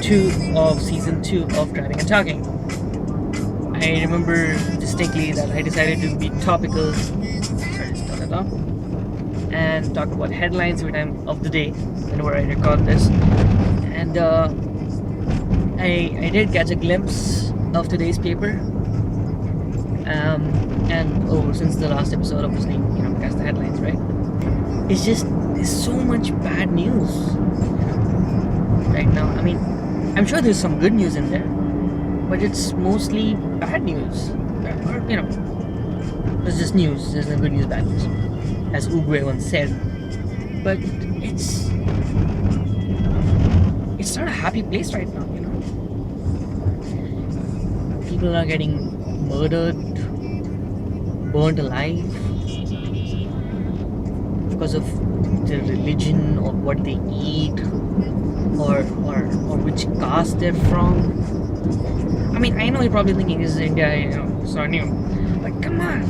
2 of season 2 of Driving and Talking. I remember distinctly that I decided to be topical, sorry, just turn it off, and talk about headlines every time of the day whenever I record this. And I did catch a glimpse of today's paper. Since the last episode, obviously, catch the headlines, right? It's just, there's so much bad news, right now. I mean, I'm sure there's some good news in there, but it's mostly bad news. It's just news. There's no good news, bad news, as Uguay once said. But it's not a happy place right now. People are getting murdered, burnt alive because of their religion or what they eat or which caste they're from. I mean, I know you're probably thinking this is India, it's not new, but come on,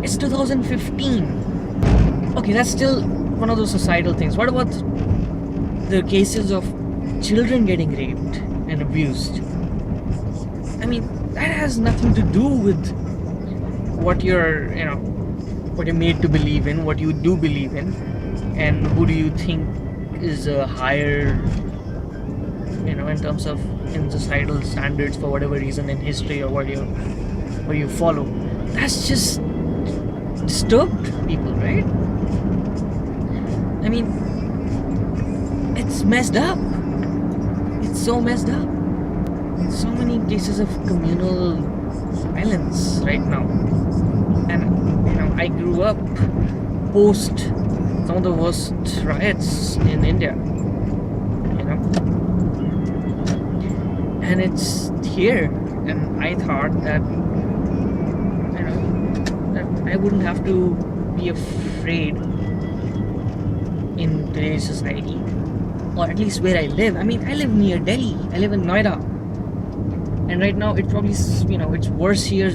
it's 2015. Okay, that's still one of those societal things. What about the cases of children getting raped and abused? I mean, that has nothing to do with what you're made to believe in, what you do believe in, and who do you think is higher, in terms of in societal standards for whatever reason in history or what you follow. That's just disturbed people, right? I mean, it's messed up. It's so messed up. So many cases of communal violence right now. And I grew up post some of the worst riots in India, and it's here. And I thought that that I wouldn't have to be afraid in today's society, or at least where I live. I mean, I live near Delhi. I live in Noida, and right now it probably it's worse here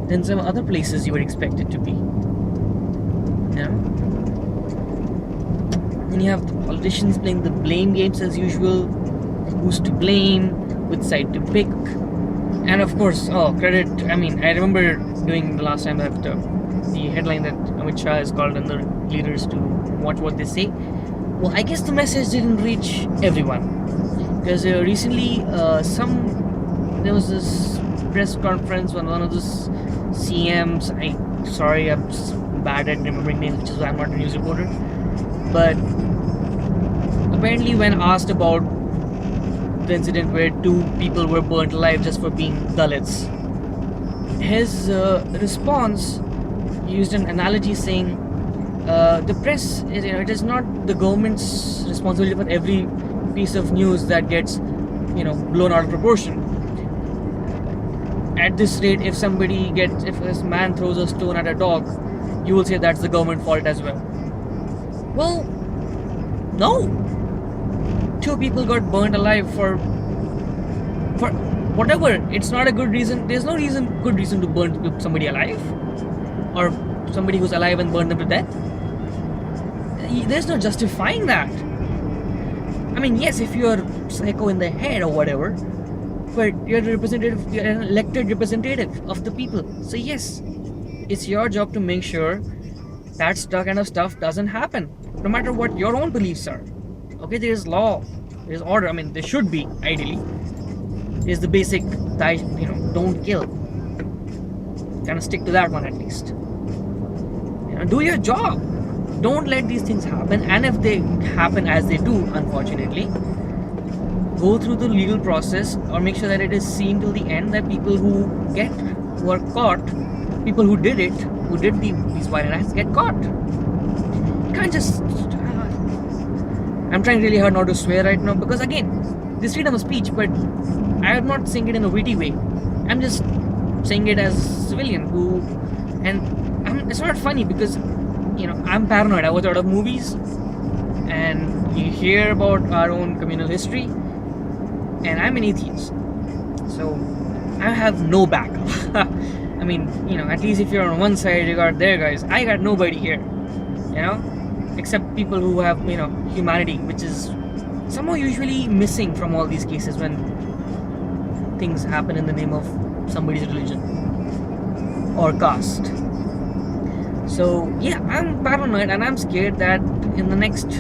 than some other places you would expect it to be. Then you have the politicians playing the blame games as usual. Who's to blame? Which side to pick? And of course, credit. I mean, I remember doing the last time that the headline that Amit Shah has called on the leaders to watch what they say. Well, I guess the message didn't reach everyone, because recently there was this press conference when one of the CMs. I'm bad at remembering names, which is why I'm not a news reporter. But apparently, when asked about the incident where 2 people were burnt alive just for being Dalits, his response used an analogy saying, the press, it is not the government's responsibility for every piece of news that gets, blown out of proportion. At this rate, if a man throws a stone at a dog, you will say that's the government fault as well. Well, no. 2 people got burnt alive for whatever. It's not a good reason. There's no good reason to burn somebody alive, or somebody who's alive and burn them to death. There's no justifying that. I mean, yes, if you're psycho in the head or whatever, but you're an elected representative of the people. So yes, it's your job to make sure that kind of stuff doesn't happen, no matter what your own beliefs are. Okay, there's law, there's order. I mean, there should be, ideally. There's the basic, don't kill. Kind of stick to that one at least. Do your job. Don't let these things happen. And if they happen, as they do, unfortunately, go through the legal process, or make sure that it is seen till the end that people who are caught, people who did these violent acts, get caught. You can't just. I'm trying really hard not to swear right now, because again, this freedom of speech, but I am not saying it in a witty way. I'm just saying it as a civilian it's not funny because I'm paranoid. I watch a lot of movies, and you hear about our own communal history, and I'm an atheist, so I have no backup. I mean, at least if you're on one side, you got there, guys. I got nobody here, except people who have, humanity, which is somehow usually missing from all these cases when things happen in the name of somebody's religion or caste. So yeah, I'm paranoid and I'm scared that in the next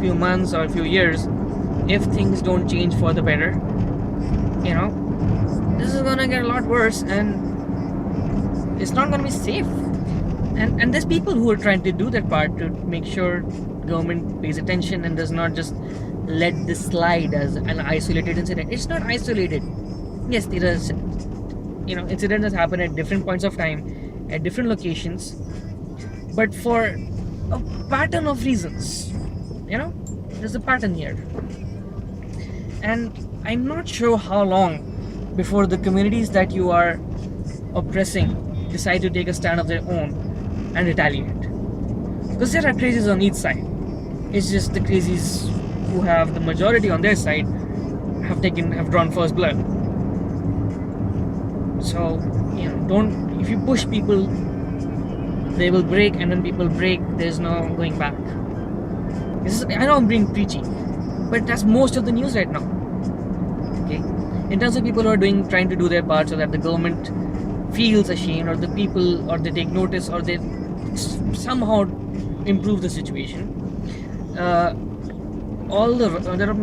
few months or few years, if things don't change for the better, this is gonna get a lot worse and it's not gonna be safe. And there's people who are trying to do their part to make sure government pays attention and does not just let this slide as an isolated incident. It's not isolated. Yes, there are incidents that happen at different points of time, at different locations, but for a pattern of reasons. There's a pattern here. And I'm not sure how long before the communities that you are oppressing decide to take a stand of their own and retaliate. Because there are crazies on each side. It's just the crazies who have the majority on their side have drawn first blood. So, if you push people, they will break, and when people break, there's no going back. I know I'm being preachy, but that's most of the news right now. Okay? In terms of people who are trying to do their part so that the government feels ashamed, or the people, or they take notice, or they somehow improve the situation. There are a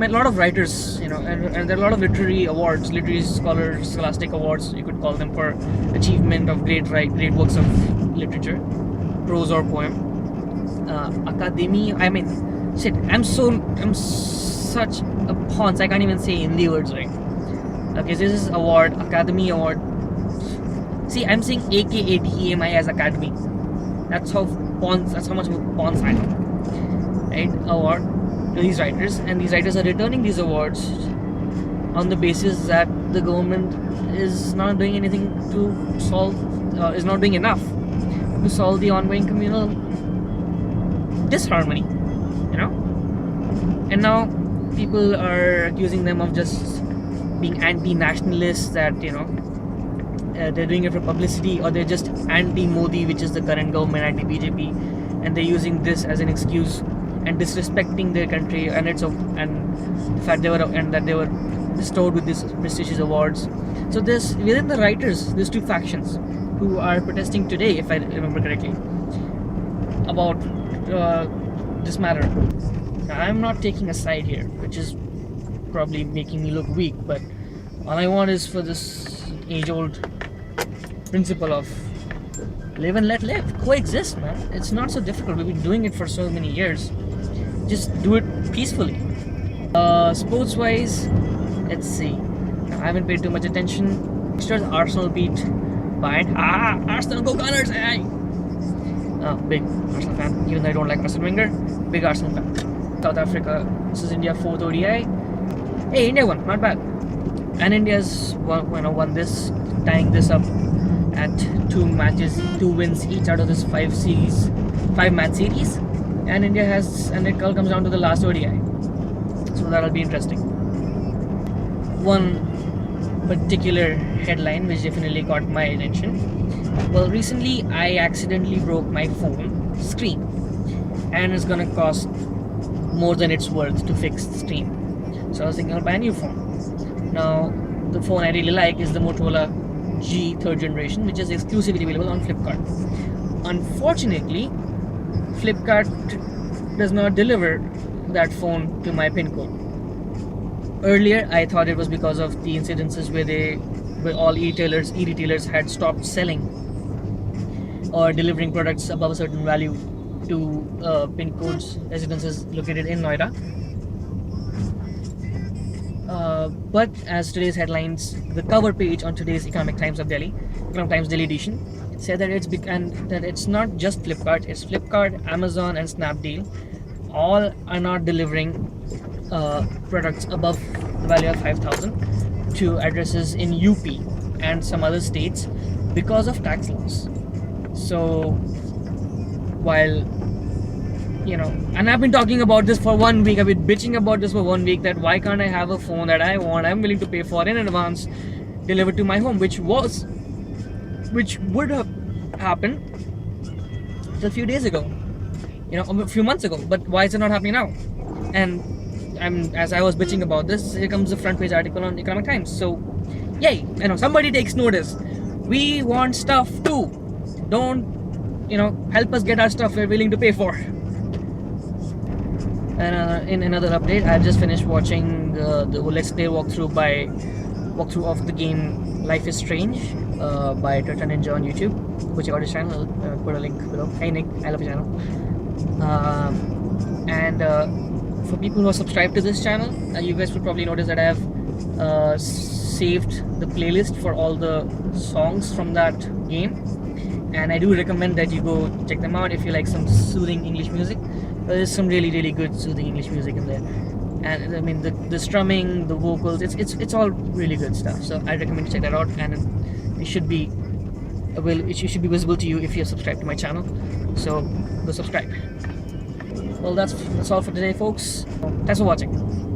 lot of writers, and there are a lot of literary awards, literary scholars, scholastic awards, you could call them, for achievement of great works of literature, prose or poem. I'm such a ponce, I can't even say Hindi words right. Okay, so this is award, Academy Award. See, I'm saying AKADEMI as Academy. That's how much of a ponce I am. Right? Award to these writers, and these writers are returning these awards on the basis that the government is not doing anything to solve, is not doing enough to solve the ongoing communal disharmony, and now people are accusing them of just being anti-nationalists, that they're doing it for publicity, or they're just anti-Modi, which is the current government, anti-BJP, and they're using this as an excuse and disrespecting their country and the fact that they were bestowed with these prestigious awards. So within the writers, there's two factions who are protesting today, if I remember correctly, about this matter. Now, I'm not taking a side here, which is probably making me look weak, but all I want is for this age-old principle of live and let live, coexist, man. It's not so difficult. We've been doing it for so many years. Just do it peacefully. Sports-wise, let's see. Now, I haven't paid too much attention. Extra Arsenal beat Bayern. Arsenal, go Gunners! Hey! Big Arsenal fan. Even though I don't like Arsene Wenger, big Arsenal fan. South Africa. This is India 4th ODI. Hey, India won. Not bad. And India's won this, tying this up at 2 wins each out of this 5-match series. And it all comes down to the last ODI. So that'll be interesting. One particular headline which definitely caught my attention. Well, recently I accidentally broke my phone screen, and it's gonna cost more than it's worth to fix the screen. So I was thinking I'll buy a new phone. Now, the phone I really like is the Motorola G 3rd generation, which is exclusively available on Flipkart. Unfortunately, Flipkart does not deliver that phone to my pin code. Earlier, I thought it was because of the incidences where all e-retailers had stopped selling or delivering products above a certain value to pin codes residences located in Noida. But as today's headlines, the cover page on today's Economic Times Daily edition, said that it's not just Flipkart, it's Flipkart, Amazon, and Snapdeal. All are not delivering products above the value of 5,000 to addresses in UP and some other states because of tax laws. So while and I've been talking about this for 1 week, I've been bitching about this for 1 week, that why can't I have a phone that I want, I'm willing to pay for in advance, delivered to my home, which would have happened a few days ago, a few months ago, but why is it not happening now? And as I was bitching about this, here comes the front page article on Economic Times. So, yay! Somebody takes notice. We want stuff too. Don't help us get our stuff we're willing to pay for. And in another update, I've just finished watching the Let's Play walkthrough of the game Life is Strange by Turtle Ninja on YouTube. Go check out his channel. I'll put a link below. Hey Nick, I love your channel. And for people who are subscribed to this channel, you guys will probably notice that I have saved the playlist for all the songs from that game. And I do recommend that you go check them out if you like some soothing English music. There's some really, really good soothing English music in there, and I mean the strumming, the vocals, it's all really good stuff. So I recommend you check that out, and it should be visible to you if you're subscribed to my channel. So go subscribe. Well, that's all for today, folks. Thanks for watching.